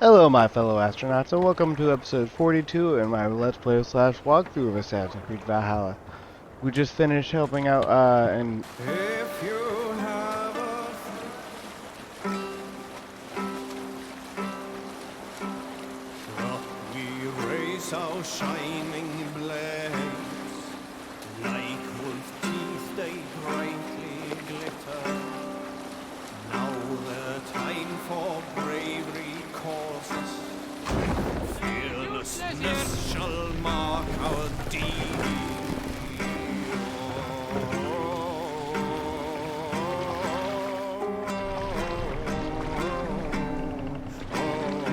Hello my fellow astronauts and welcome to episode 42 in my Let's Play slash walkthrough of Assassin's Creed Valhalla. We just finished helping out and If you have we raise our shining blades, like wolf teeth they brightly glitter. Now the time for bravery courses, fearlessness shall mark our deed.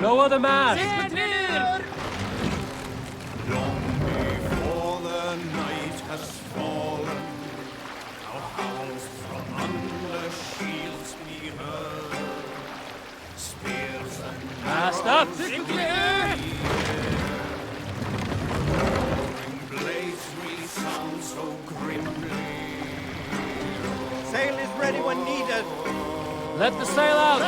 No other man! Long before the night has fallen, our hounds from under shields we heard. Spears and Fast up! roaring blades resound so grimly. Sail is ready when needed. Let the sail out!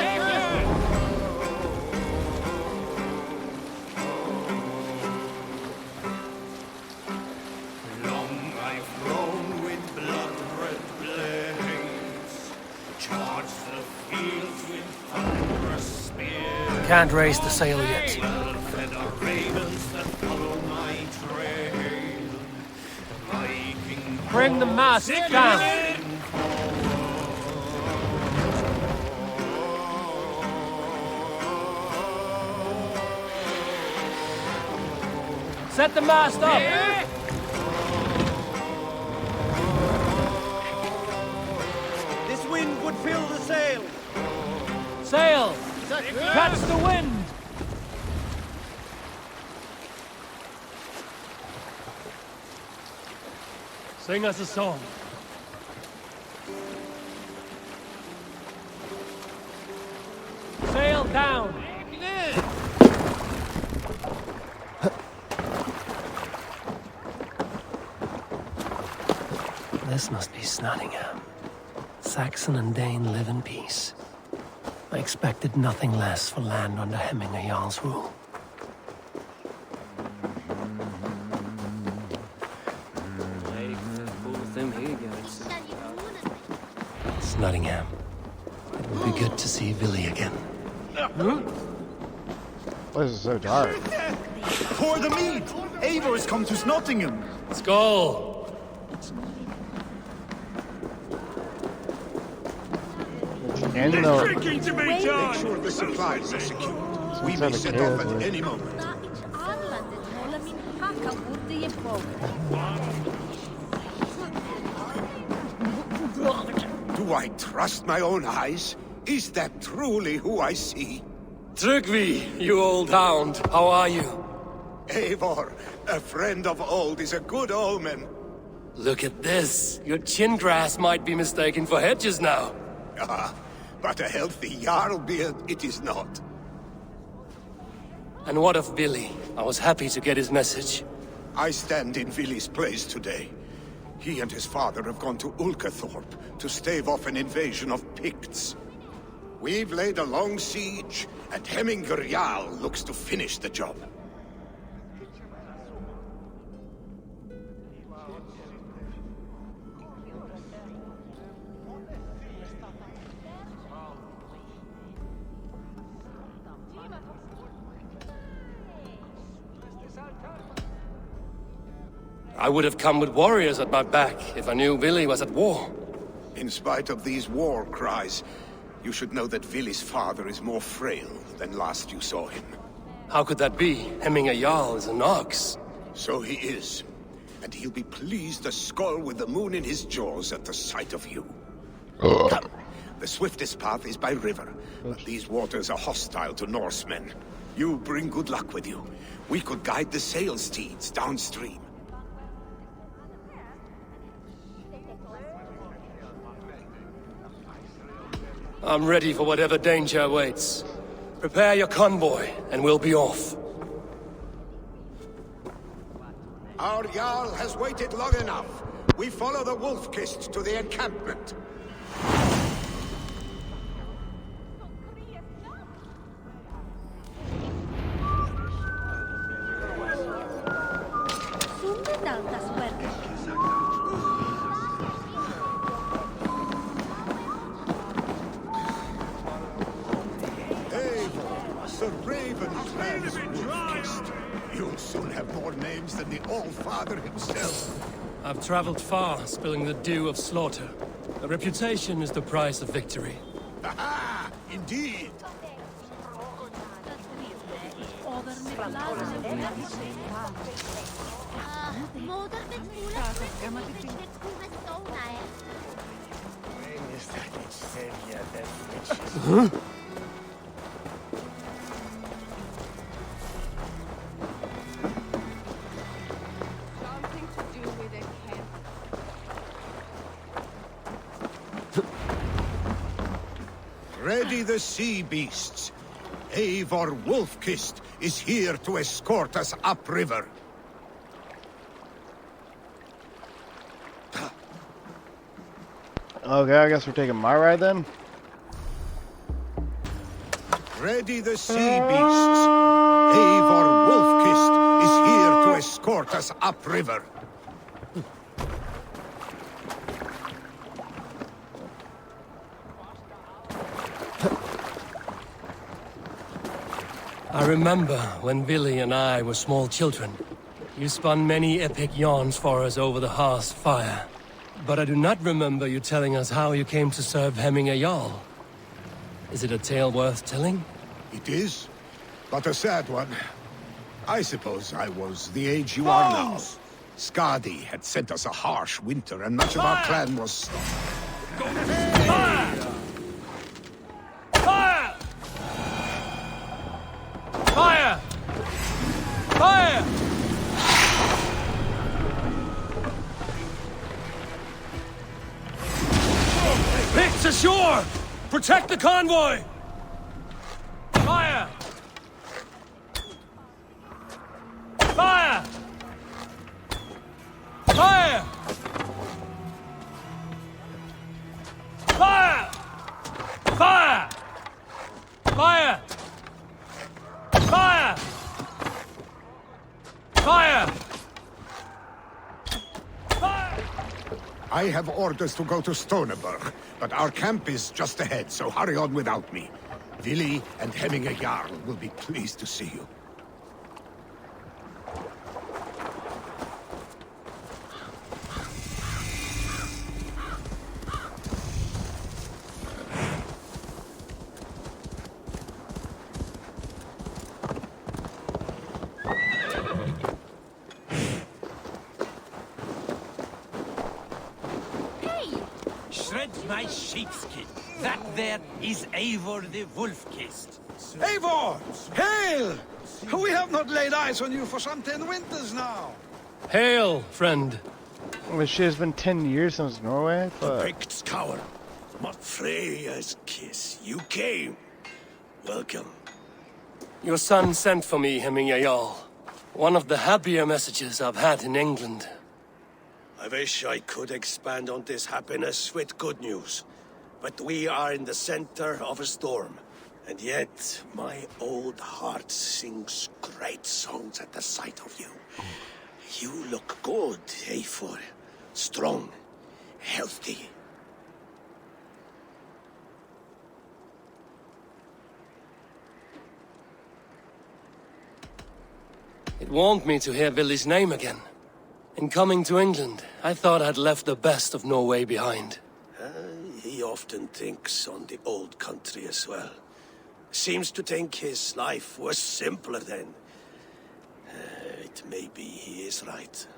Long I've grown with blood-red blades, charged the fields with thunderous spears. Can't raise the sail yet. Fed are ravens that follow my trail. Viking Bring the mast down! Set the mast up! This wind would fill the sail. Sail! Catch the wind! Sing us a song. Sail down! This must be Nottingham. Saxon and Dane live in peace. I expected nothing less for land under Hemminger Jarl's rule. It's Nottingham. It would be good to see Villy again. why is it so dark? Pour the mead! Eivor has come to Nottingham! Skull! And no, Make sure the supplies are secured. We may set off at any moment. Do I trust my own eyes? Is that truly who I see? Trygvi, you old hound, how are you? Eivor, a friend of old is a good omen. Look at this. Your chin grass might be mistaken for hedges now. Ah, but a healthy Jarl beard it is not. And what of Billy? I was happy to get his message. I stand in Villy's place today. He and his father have gone to Ulkathorpe to stave off an invasion of Picts. We've laid a long siege, and Hemminger Jarl looks to finish the job. I would have come with warriors at my back if I knew Billy was at war. In spite of these war cries, you should know that Villy's father is more frail than last you saw him. How could that be? Hemminger Jarl is an ox. So he is. And he'll be pleased as Skull with the moon in his jaws at the sight of you. Come. The swiftest path is by river, but these waters are hostile to Norsemen. You bring good luck with you. We could guide the sail steeds downstream. I'm ready for whatever danger awaits. Prepare your convoy, and we'll be off. Our Jarl has waited long enough. We follow the Wolf-Kist to the encampment. Eivor, the raven-clad wolf-kissed. You'll soon have more names than the All-Father himself. I've traveled far, spilling the dew of slaughter. A reputation is the price of victory. Aha! Indeed! Something to do with a camp. Ready the sea beasts. Eivor Wolf-Kissed is here to escort us upriver. Okay, I guess we're taking my ride then. Ready the sea beasts. Eivor Wolf-Kissed is here to escort us upriver. I remember when Billy and I were small children. You spun many epic yarns for us over the hearth's fire. But I do not remember you telling us how you came to serve Hemming a Jarl. Is it a tale worth telling? It is, but a sad one. I suppose I was the age you are now. Skadi had sent us a harsh winter, and much of our clan was... Fire! Fire! Fire! Fire! Picks ashore! Protect the convoy! Fire! Fire! Fire! Fire! Fire! Fire! Fire! Fire! Fire! I have orders to go to Stoneberg, but our camp is just ahead, so hurry on without me. Vili and Hemming a Jarl will be pleased to see you. Shred my sheepskin. That there is Eivor the Wolf-Kissed. Eivor! Hail! We have not laid eyes on you for some 10 winters now. Hail, friend. Well, shit, it's been 10 years since Norway. But Pict's cower. But Freya's kiss. You came. Welcome. Your son sent for me, Hemming a Jarl. One of the happier messages I've had in England. I wish I could expand on this happiness with good news. But we are in the center of a storm. And yet, my old heart sings great songs at the sight of you. You look good, Eivor. Strong, healthy. It warmed me to hear Billy's name again. In coming to England, I thought I'd left the best of Norway behind. He often thinks on the old country as well. Seems to think his life was simpler then. It may be he is right.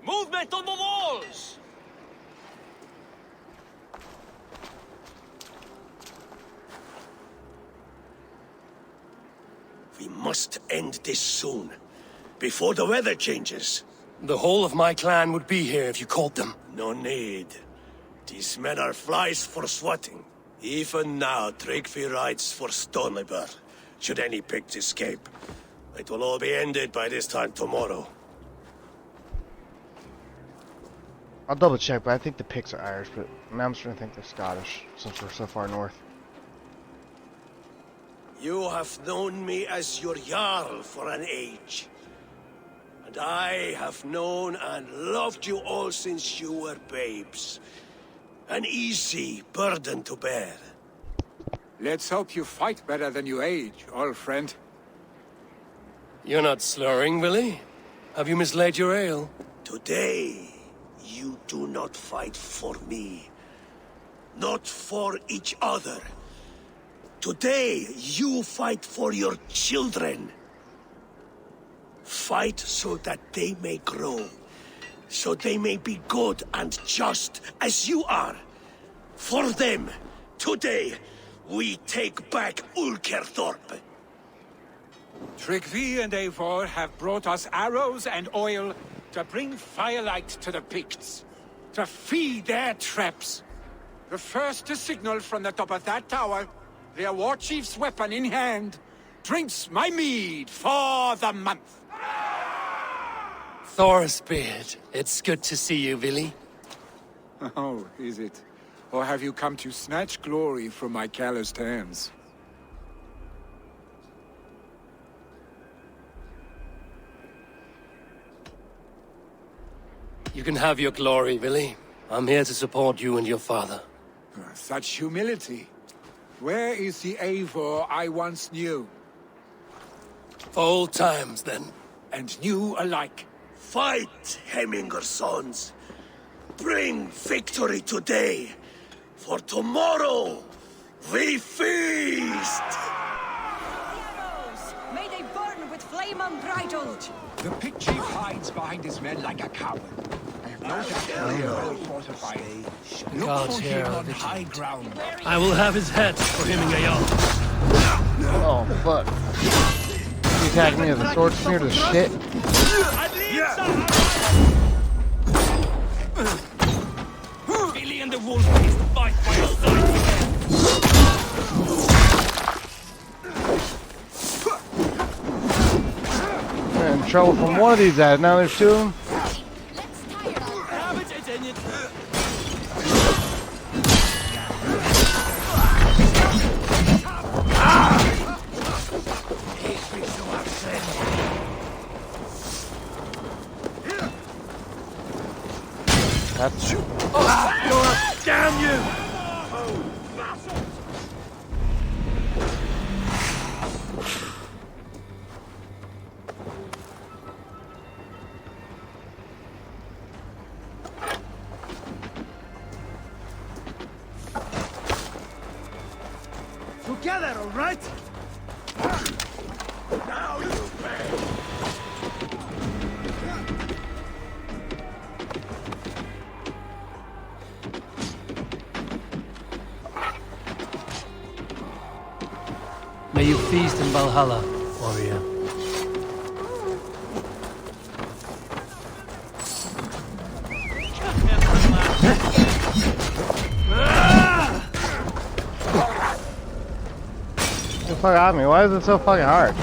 Movement on the walls! We must end this soon, before the weather changes. The whole of my clan would be here if you called them. No need. These men are flies for swatting. Even now, Tryggvi rides for Stoneberg, should any picts escape. It will all be ended by this time tomorrow. I'll double check, but I think the Picts are Irish, but I'm starting to think they're Scottish, since we're so far north. You have known me as your Jarl for an age. And I have known and loved you all since you were babes. An easy burden to bear. Let's hope you fight better than you age, old friend. You're not slurring, Willie? Have you mislaid your ale? Today, you do not fight for me. Not for each other. Today, you fight for your children. Fight so that they may grow. So they may be good and just as you are. For them, today, we take back Ulkerthorpe. Tryggvi and Eivor have brought us arrows and oil to bring firelight to the Picts, to feed their traps. The first to signal from the top of that tower, their war chief's weapon in hand, drinks my mead for the month. Thorsbeard, it's good to see you, Willie. Oh, is it? Or have you come to snatch glory from my calloused hands? You can have your glory, Willie. I'm here to support you and your father. Such humility. Where is the Eivor I once knew? Old times, then. And new alike. Fight, Hemminger sons. Bring victory today. For tomorrow, we feast! May they burn with flame unbridled! The Pict chief hides behind his men like a coward. I have no doubt they are well fortified. Look Gods for here him are on vigilant. high ground. I will have his head for him and Gayal. Oh, fuck. He attacked me with a sword spear to shit. Billy and the wolf is to fight by your side. I'm in trouble from one of these guys. Now there's two of them. That's Damn you! Together, all right? Now you beg! May you feast in Valhalla, warrior. the fuck out of me. Why is it so fucking hard?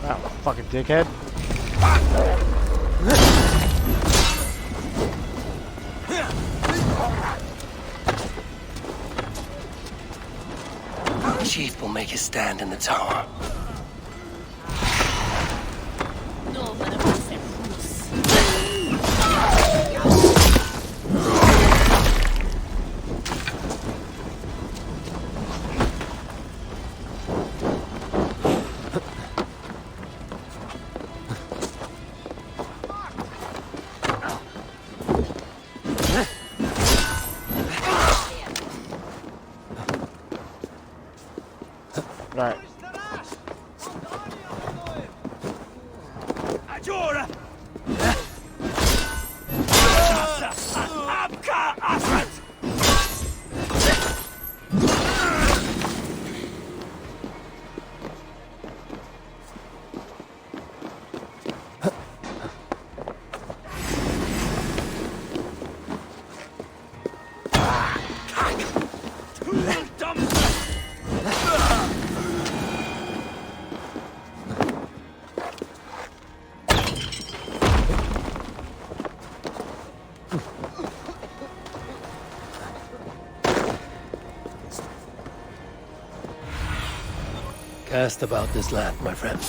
Oh, fucking dickhead. The chief will make his stand in the tower. Right. Cast about this land, my friend.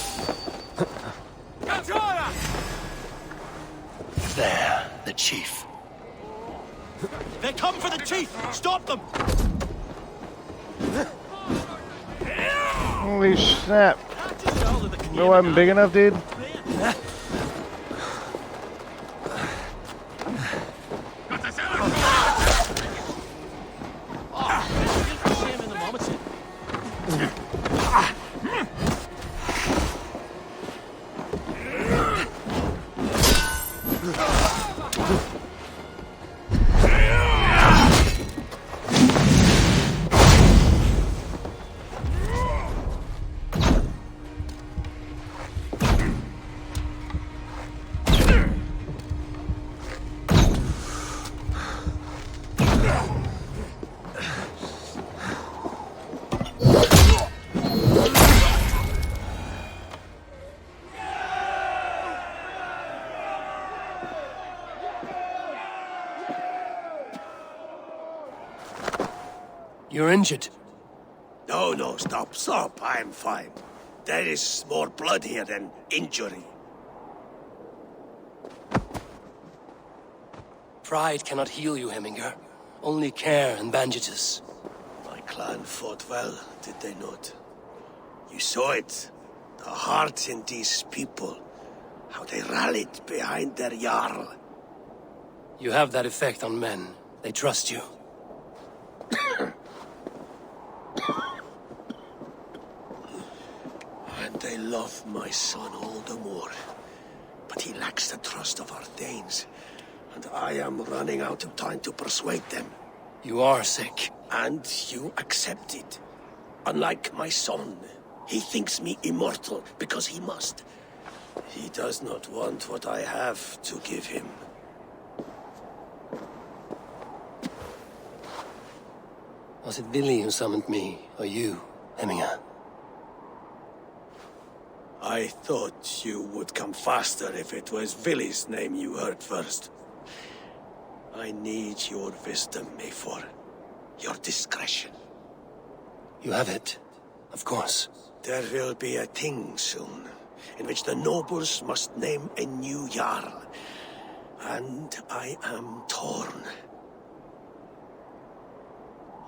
There, the chief. They come for the chief! Stop them! Holy snap. No weapon big enough, dude? You're injured. No, stop. I'm fine. There is more blood here than injury. Pride cannot heal you, Hemminger. Only care and bandages. My clan fought well, did they not? You saw it. The heart in these people. How they rallied behind their Jarl. You have that effect on men. They trust you. And they love my son all the more. But he lacks the trust of our Danes. And I am running out of time to persuade them. You are sick. And you accept it. Unlike my son, he thinks me immortal because he must. He does not want what I have to give him. Was it Vili who summoned me, or you, Hemminger? I thought you would come faster if it was Vili's name you heard first. I need your wisdom, Eivor. Your discretion. You have it, of course. There will be a thing soon, in which the nobles must name a new Jarl. And I am torn.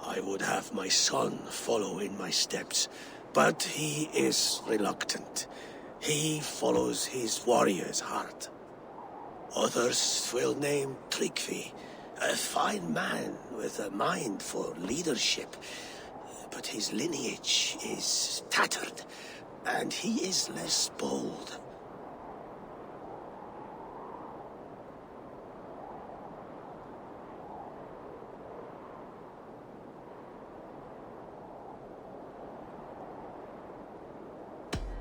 I would have my son follow in my steps, but he is reluctant. He follows his warrior's heart. Others will name Tryggvi, a fine man with a mind for leadership. But his lineage is tattered, and he is less bold.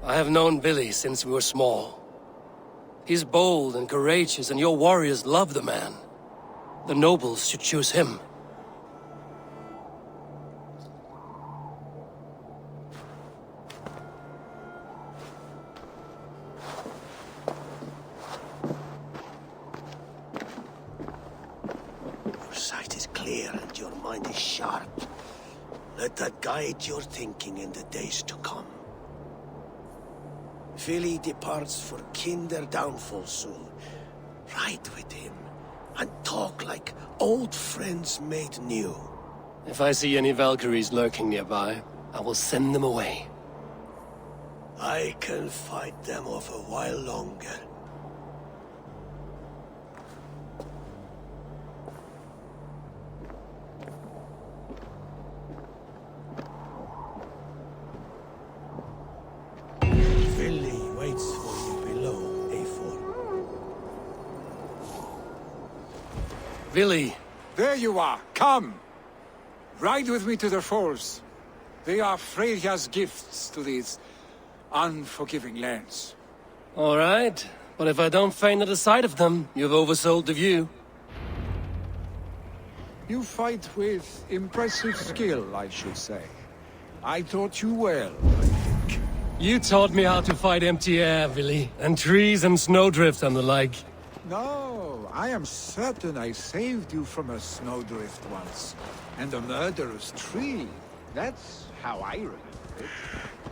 I have known Vili since we were small. He's bold and courageous, and your warriors love the man. The nobles should choose him. Your sight is clear and your mind is sharp. Let that guide your thinking in the days to come. Vili departs for kinder downfall soon. Ride with him, and talk like old friends made new. If I see any Valkyries lurking nearby, I will send them away. I can fight them off a while longer. Vili waits for you below, Eivor. Vili! There you are. Come. Ride with me to the falls. They are Freya's gifts to these unforgiving lands. All right, but if I don't faint at the sight of them, you've oversold the view. You fight with impressive skill, I should say. I taught you well, I think. You taught me how to fight empty air, Vili, and trees and snowdrift and the like. No, I am certain I saved you from a snowdrift once. And a murderous tree. That's how I remember it.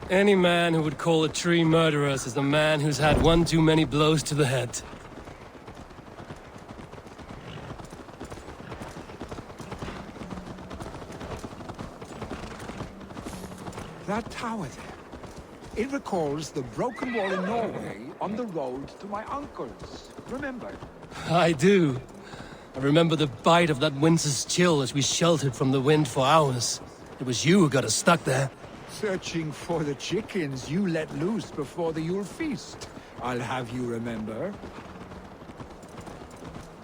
Any man who would call a tree murderous is a man who's had one too many blows to the head. That tower there. It recalls the broken wall in Norway on the road to my uncle's. Remember? I do. I remember the bite of that winter's chill as we sheltered from the wind for hours. It was you who got us stuck there. Searching for the chickens you let loose before the Yule feast. I'll have you remember.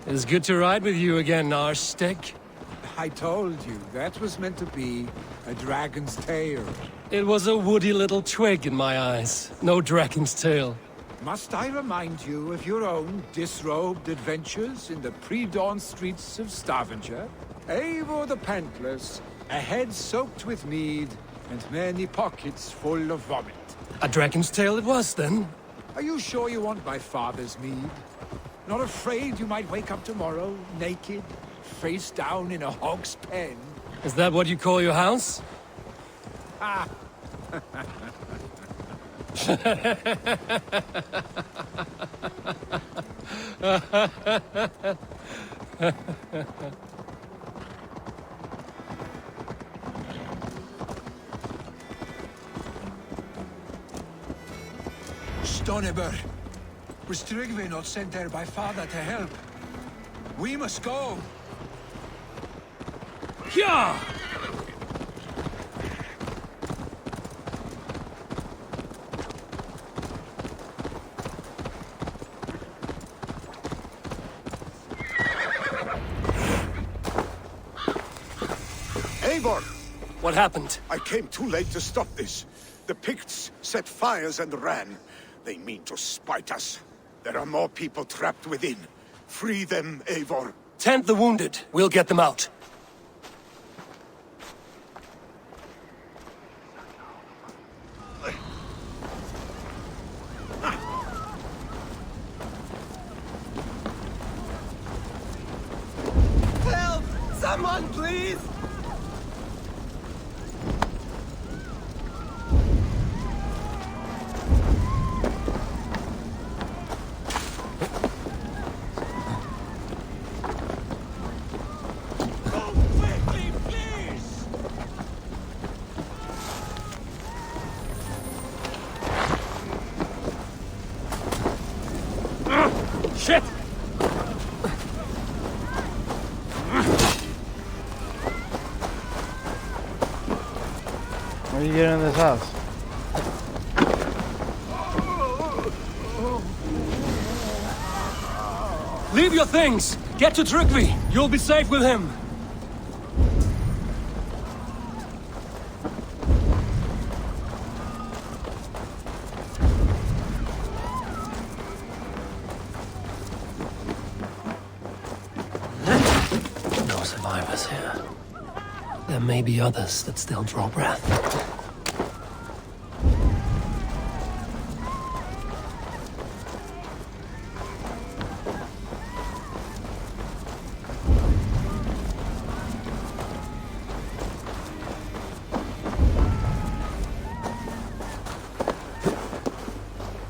It's good to ride with you again, Arstick. I told you, that was meant to be a dragon's tail. It was a woody little twig in my eyes. No dragon's tail. Must I remind you of your own disrobed adventures in the pre-dawn streets of Stavanger? Eivor the Pantless, a head soaked with mead, and many pockets full of vomit. A dragon's tail it was, then? Are you sure you want my father's mead? Not afraid you might wake up tomorrow, naked, face down in a hog's pen? Is that what you call your house? Ah! Stoneber, was Tryggvi not sent there by father to help? We must go. Yeah! Eivor! What happened? I came too late to stop this. The Picts set fires and ran. They mean to spite us. There are more people trapped within. Free them, Eivor. Tend the wounded. We'll get them out. Help! Someone, please! Shit! How do you get in this house? Leave your things! Get to Tryggvi! You'll be safe with him! No survivors here. There may be others that still draw breath.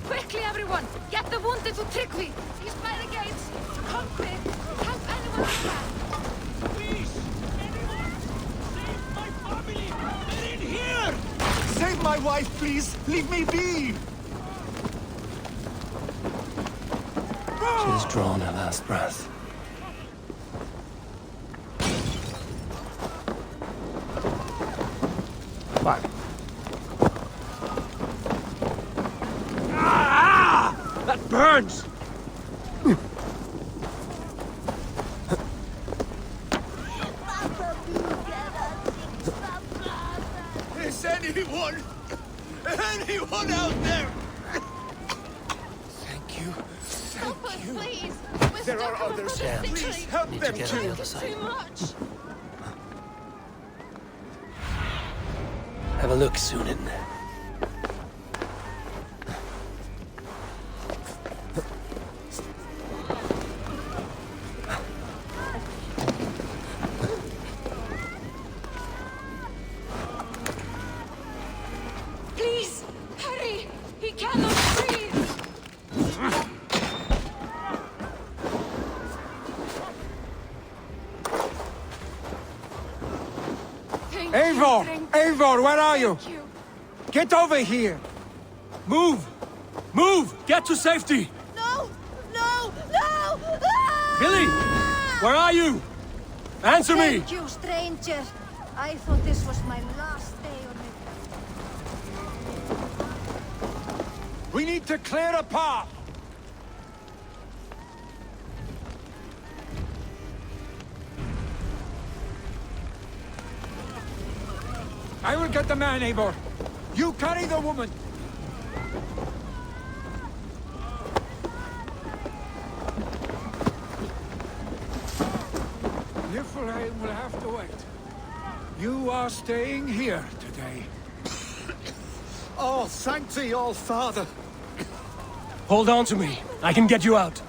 Quickly, everyone! Get the wounded to Tryggvi! He's by the gates! Come quick! Help anyone you can! Please! Anyone! Save my family! They're in here! Save my wife, please! Leave me be! She's drawn her last breath. Fuck. That burns! Is anyone out there? Thank you. Help us, please! We're There are stuck on others. the Damn. city. Please help Need them to get on the too. other side. Too much! Have a look, Sunan. Eivor! Eivor, where are you? Thank you. Get over here! Move! Move! Get to safety! No! No! No! Ah! Billy! Where are you? Answer me! Thank you, stranger. I thought this was my last day on it. We need to clear a path! I will get the man, Eivor. You carry the woman. Niflheim will have to wait. You are staying here today. Oh, thank thee, all father. Hold on to me. I can get you out.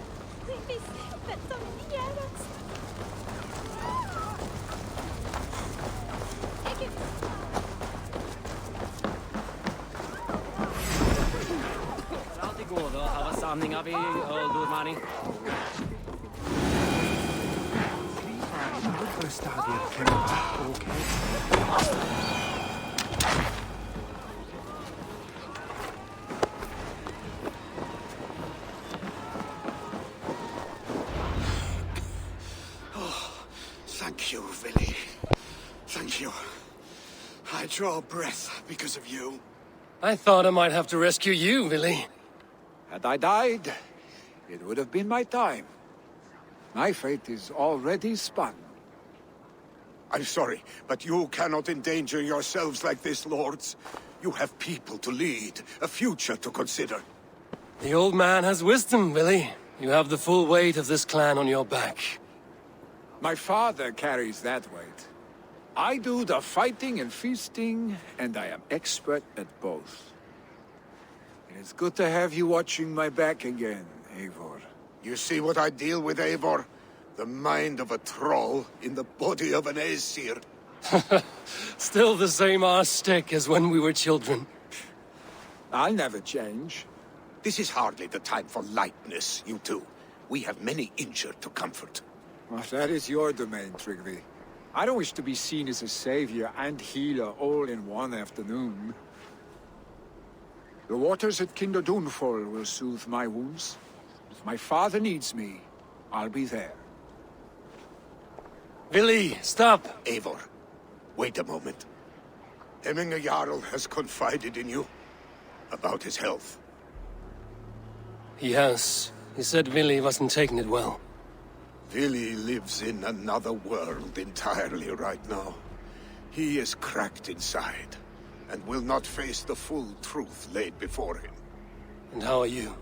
Thank you, Vili. Thank you. I draw breath because of you. I thought I might have to rescue you, Billy. Had I died, it would have been my time. My fate is already spun. I'm sorry, but you cannot endanger yourselves like this, lords. You have people to lead, a future to consider. The old man has wisdom, Billy. You have the full weight of this clan on your back. My father carries that weight. I do the fighting and feasting, and I am expert at both. It is good to have you watching my back again, Eivor. You see what I deal with, Eivor? The mind of a troll in the body of an Aesir. Still the same arse stick as when we were children. I'll never change. This is hardly the time for lightness, you two. We have many injured to comfort. Well, that is your domain, Tryggvi. I don't wish to be seen as a savior and healer all in one afternoon. The waters at Kinderdunfol will soothe my wounds. If my father needs me, I'll be there. Billy, stop! Eivor, wait a moment. Hemming Jarl has confided in you about his health. He has. He said Billy wasn't taking it well. Vili lives in another world entirely right now. He is cracked inside, and will not face the full truth laid before him. And how are you?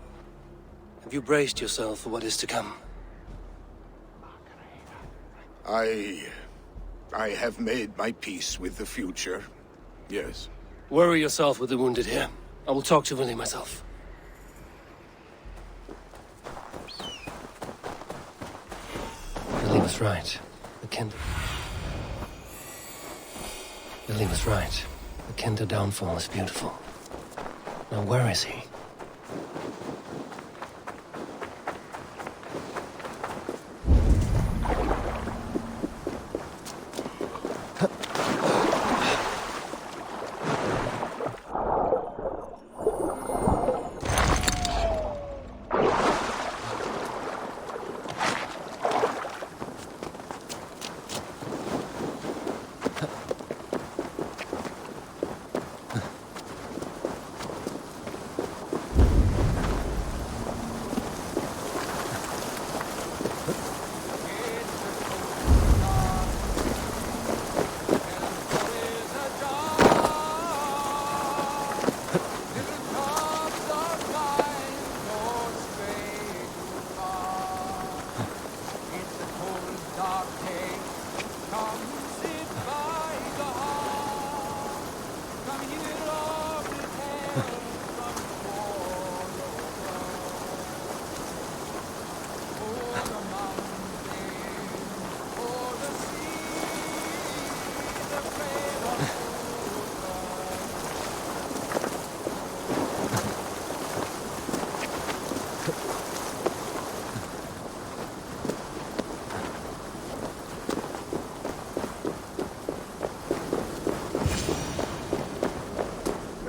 Have you braced yourself for what is to come? I have made my peace with the future, yes. Worry yourself with the wounded here. I will talk to Billy myself. Billy was right. Billy was right. The Kinder downfall is beautiful. Now where is he?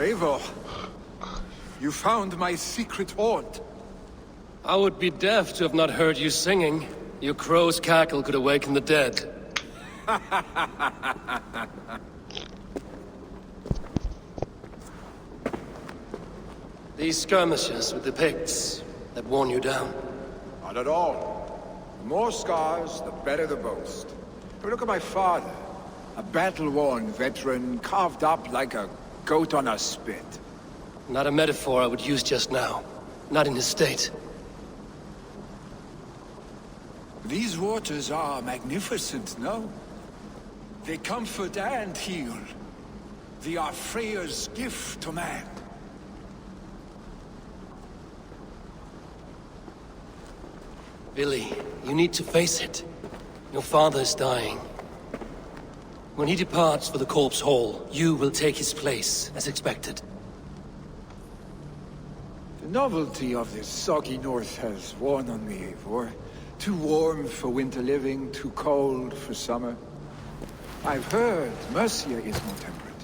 Eivor, you found my secret haunt. I would be deaf to have not heard you singing. Your crow's cackle could awaken the dead. These skirmishes with the Picts that worn you down. Not at all. The more scars, the better the boast. But look at my father. A battle-worn veteran, carved up like a goat on a spit. Not a metaphor I would use just now. Not in his state. These waters are magnificent, no? They comfort and heal. They are Freya's gift to man. Billy, you need to face it. Your father is dying. When he departs for the Corpse Hall, you will take his place, as expected. The novelty of this soggy north has worn on me, Eivor. Too warm for winter living, too cold for summer. I've heard Mercia is more temperate.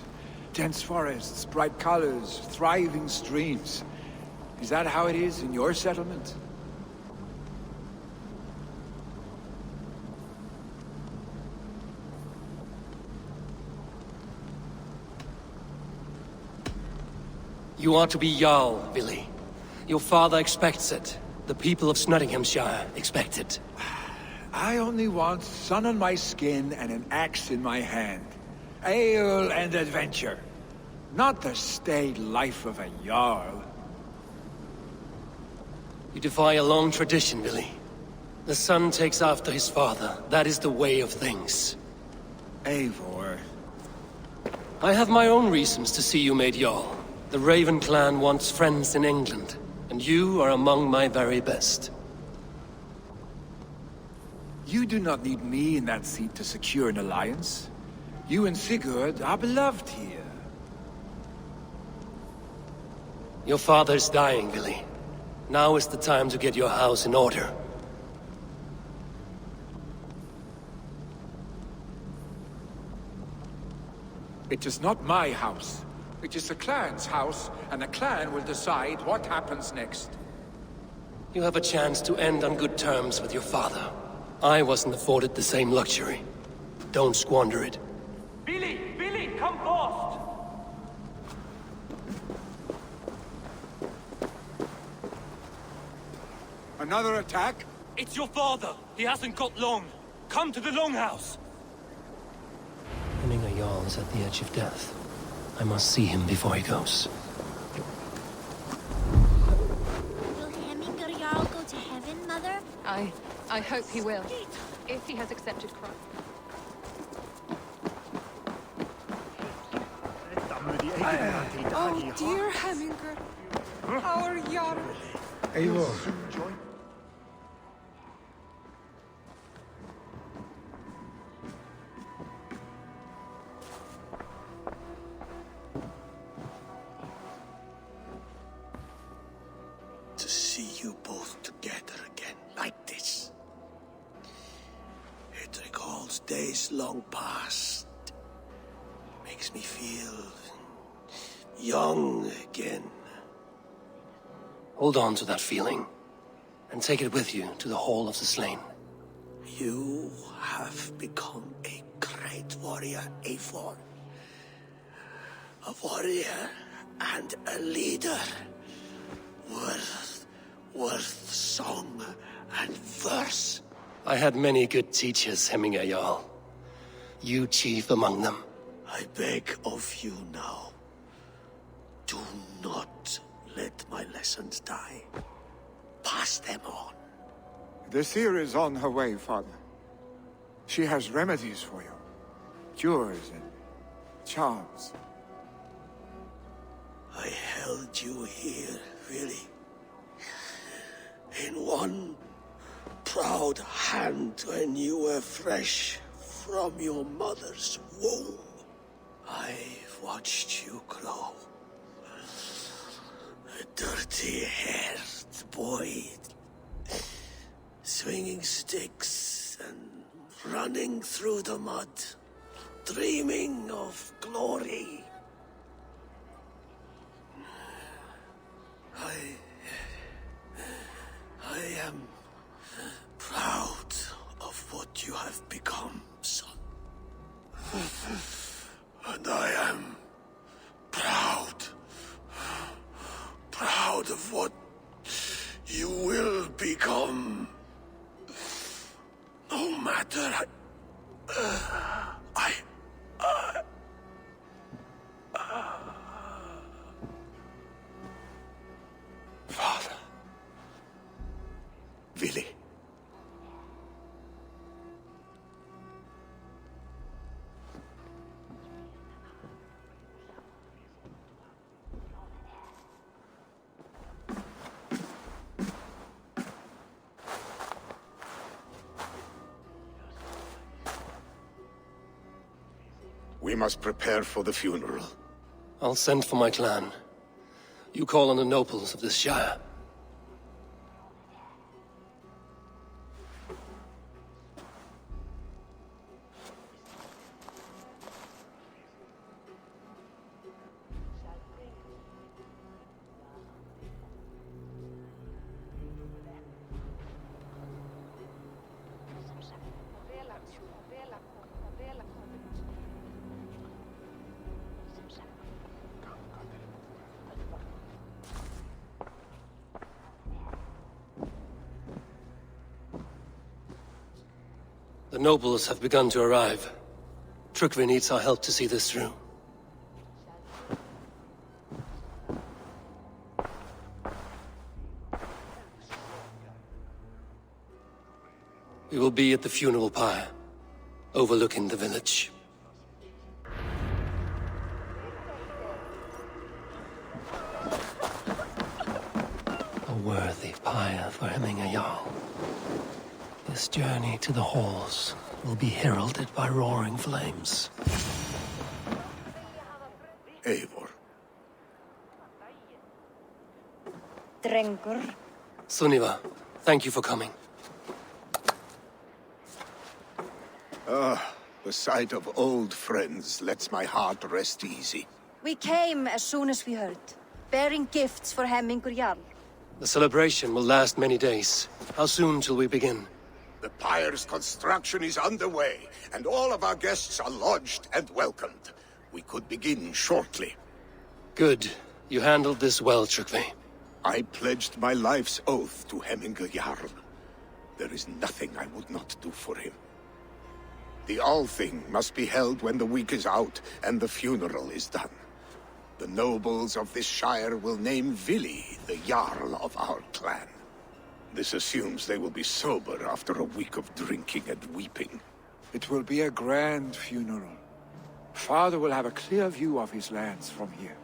Dense forests, bright colors, thriving streams. Is that how it is in your settlement? You are to be Jarl, Billy. Your father expects it. The people of Nottinghamshire expect it. I only want sun on my skin and an axe in my hand. Ale and adventure. Not the staid life of a Jarl. You defy a long tradition, Billy. The son takes after his father. That is the way of things. Eivor. I have my own reasons to see you made Jarl. The Raven clan wants friends in England, and you are among my very best. You do not need me in that seat to secure an alliance. You and Sigurd are beloved here. Your father is dying, Billy. Now is the time to get your house in order. It is not my house. It is the clan's house, and the clan will decide what happens next. You have a chance to end on good terms with your father. I wasn't afforded the same luxury. Don't squander it. Billy! Billy, come fast! Another attack? It's your father! He hasn't got long! Come to the Longhouse! Hemming a Jarl is at the edge of death. I must see him before he goes. Will Hemminger Jarl go to heaven, Mother? I hope he will, if he has accepted Christ. Oh, dear Hemminger. Our Jarl. Eivor. To see you both together again like this. It recalls days long past. Makes me feel young again. Hold on to that feeling, and take it with you to the Hall of the Slain. You have become a great warrior, Eivor. A warrior and a leader. Worth song and verse. I had many good teachers, Hemminger Jarl. You chief among them. I beg of you now, do not let my lessons die. Pass them on. The seer is on her way, Father. She has remedies for you. Cures and charms. I held you here, really. In one proud hand when you were fresh from your mother's womb. I've watched you grow. A dirty-haired boy, swinging sticks and running through the mud, dreaming of glory. I am proud of what you have become, son. And I am proud of what you will become. No matter Father. Vili. We must prepare for the funeral. I'll send for my clan. You call on the nobles of this shire. The nobles have begun to arrive. Trygve needs our help to see this through. We will be at the funeral pyre, overlooking the village. A worthy pyre for Hemming a Jarl. This journey to the halls will be heralded by roaring flames. Eivor. Drengur. Sunniva, thank you for coming. The sight of old friends lets my heart rest easy. We came as soon as we heard, bearing gifts for Hemmingur Jarl. The celebration will last many days. How soon shall we begin? The pyre's construction is underway, and all of our guests are lodged and welcomed. We could begin shortly. Good. You handled this well, Trygve. I pledged my life's oath to Hemmingur Jarl. There is nothing I would not do for him. The Althing must be held when the week is out and the funeral is done. The nobles of this shire will name Vili the Jarl of our clan. This assumes they will be sober after a week of drinking and weeping. It will be a grand funeral. Father will have a clear view of his lands from here.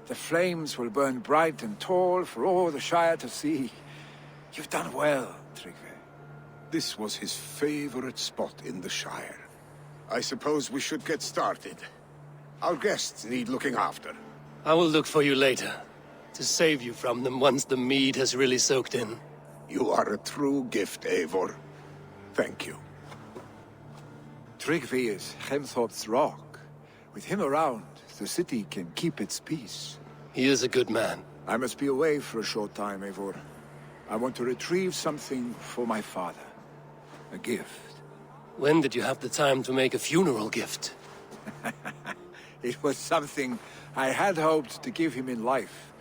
The flames will burn bright and tall for all the Shire to see. You've done well, Trygve. This was his favorite spot in the Shire. I suppose we should get started. Our guests need looking after. I will look for you later, to save you from them once the mead has really soaked in. You are a true gift, Eivor. Thank you. Trygve is Hemthorpe's rock. With him around, the city can keep its peace. He is a good man. I must be away for a short time, Eivor. I want to retrieve something for my father. A gift. When did you have the time to make a funeral gift? It was something I had hoped to give him in life.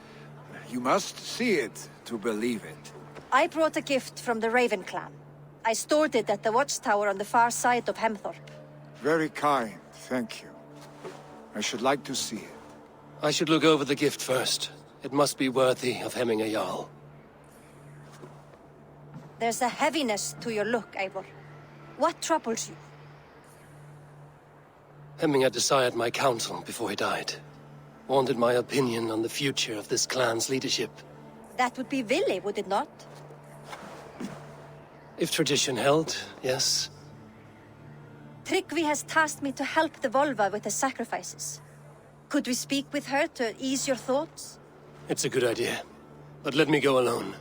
You must see it to believe it. I brought a gift from the Raven clan. I stored it at the watchtower on the far side of Hemthorpe. Very kind, thank you. I should like to see it. I should look over the gift first. It must be worthy of Hemming a Jarl. There's a heaviness to your look, Eivor. What troubles you? Hemming had desired my counsel before he died. Wanted my opinion on the future of this clan's leadership. That would be Vili, would it not? If tradition held, yes. Trygve has tasked me to help the Volva with the sacrifices. Could we speak with her to ease your thoughts? It's a good idea. But let me go alone.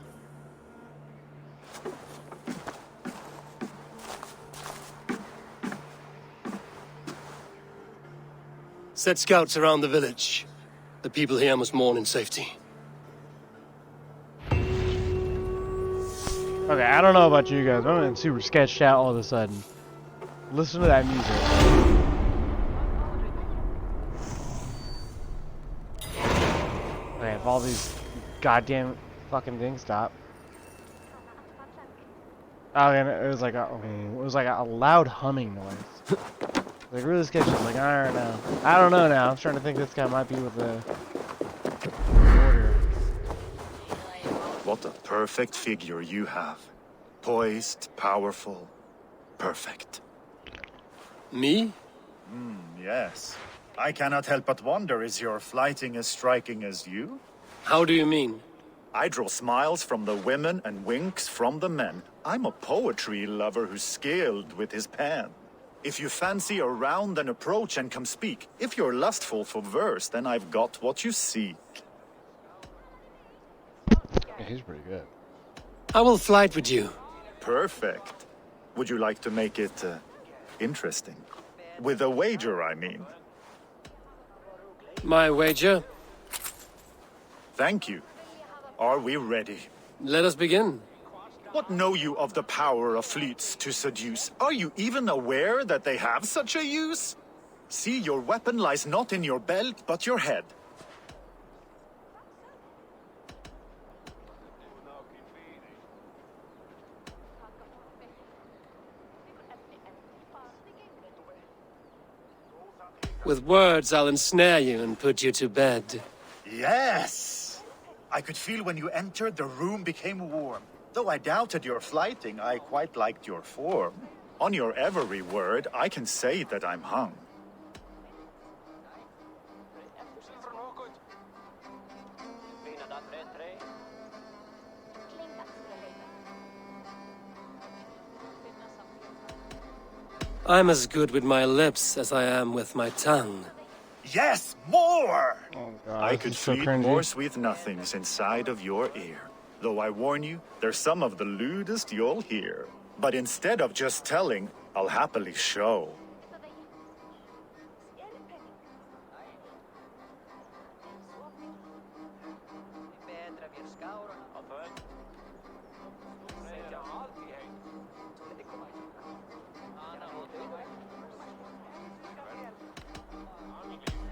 Set scouts around the village. The people here must mourn in safety. Okay, I don't know about you guys, but I'm getting super sketched out all of a sudden. Listen to that music. Okay, if all these goddamn fucking things stop. Oh, and it was like a loud humming noise. Like really sketchy. Like I don't know. I don't know now. I'm starting to think this guy might be with the order. What a perfect figure you have. Poised, powerful, perfect. Me? Yes. I cannot help but wonder, is your flighting as striking as you? How do you mean? I draw smiles from the women and winks from the men. I'm a poetry lover who's skilled with his pen. If you fancy a round, then approach and come speak. If you're lustful for verse, then I've got what you seek. Yeah, he's pretty good. I will flight with you. Perfect. Would you like to make it interesting? With a wager, I mean. My wager? Thank you. Are we ready? Let us begin. What know you of the power of fleets to seduce? Are you even aware that they have such a use? See, your weapon lies not in your belt, but your head. With words, I'll ensnare you and put you to bed. Yes! I could feel when you entered, the room became warm. Though I doubted your flighting, I quite liked your form. On your every word, I can say that I'm hung. I'm as good with my lips as I am with my tongue. Yes, more! Oh god, I this could is so feed cringy. more sweet nothings inside of your ear. Though I warn you, they're some of the lewdest you'll hear. But instead of just telling, I'll happily show.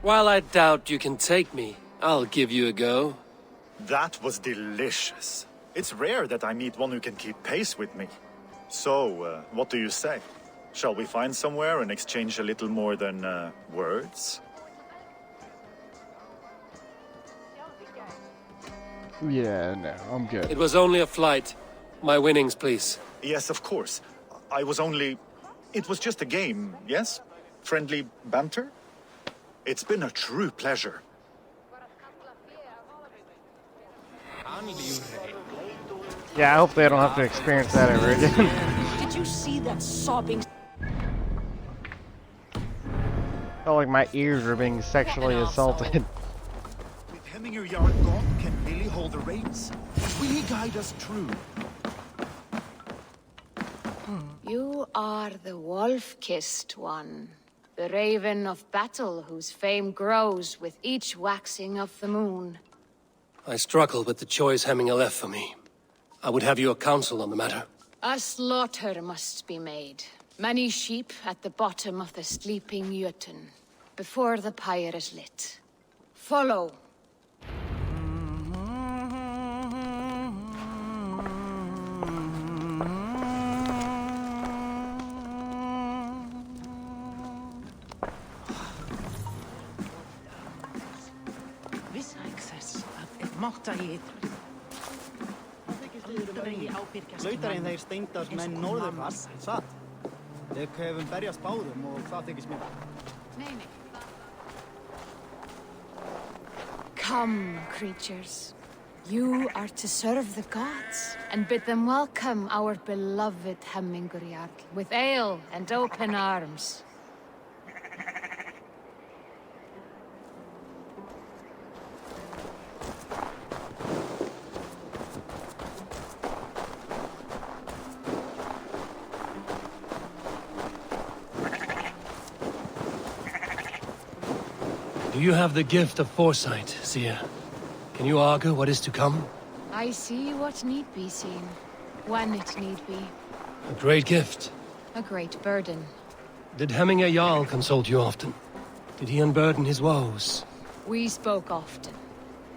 While I doubt you can take me, I'll give you a go. That was delicious. It's rare that I meet one who can keep pace with me. So, what do you say? Shall we find somewhere and exchange a little more than, words? Yeah, no, I'm good. It was only a flight. My winnings, please. Yes, of course. I was only... It was just a game, yes? Friendly banter? It's been a true pleasure. Yeah, I hope they don't have to experience that ever again. Did you see that sobbing? Felt like my ears are being sexually assaulted. With Hemminger Yard gone, can Billy hold the reins? Will he guide us true? You are the wolf-kissed one. The raven of battle whose fame grows with each waxing of the moon. I struggle with the choice Hemminger left for me. I would have your counsel on the matter. A slaughter must be made. Many sheep at the bottom of the sleeping Jötun, before the pyre is lit. Follow. Lautarinn þeir steindast menn norðurfall, satt? Við höfum berjast báðum og það þykist mér. Come, creatures. You are to serve the gods, and bid them welcome our beloved Hemminger Jarl with ale and open arms. Do you have the gift of foresight, seer? Can you argue what is to come? I see what need be seen. when it need be. A great gift. A great burden. Did Hemminger Jarl consult you often? Did he unburden his woes? We spoke often.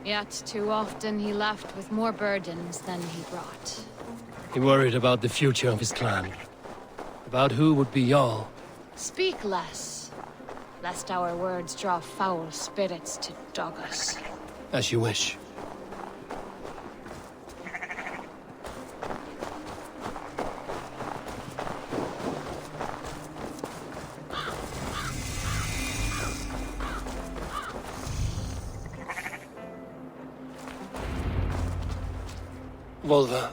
Yet too often he left with more burdens than he brought. He worried about the future of his clan. About who would be Jarl. Speak less, lest our words draw foul spirits to dog us. As you wish. Volva,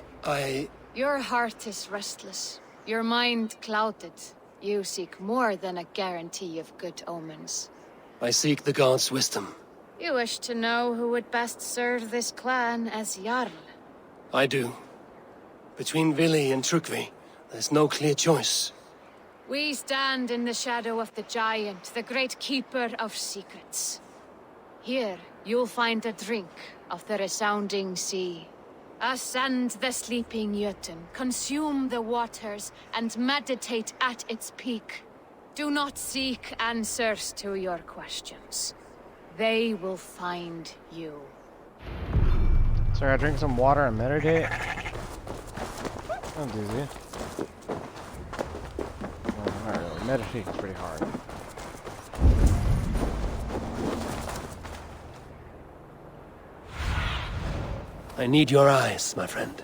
Your heart is restless. Your mind clouded. You seek more than a guarantee of good omens. I seek the gods' wisdom. You wish to know who would best serve this clan as Jarl. I do. Between Vili and Trukvi, there's no clear choice. We stand in the shadow of the giant, the great keeper of secrets. Here, you'll find a drink of the resounding sea. Ascend the sleeping Jötun, consume the waters, and meditate at its peak. Do not seek answers to your questions. They will find you. So I drink some water and meditate? That's easy. Well, not really. Meditating's pretty hard. I need your eyes, my friend.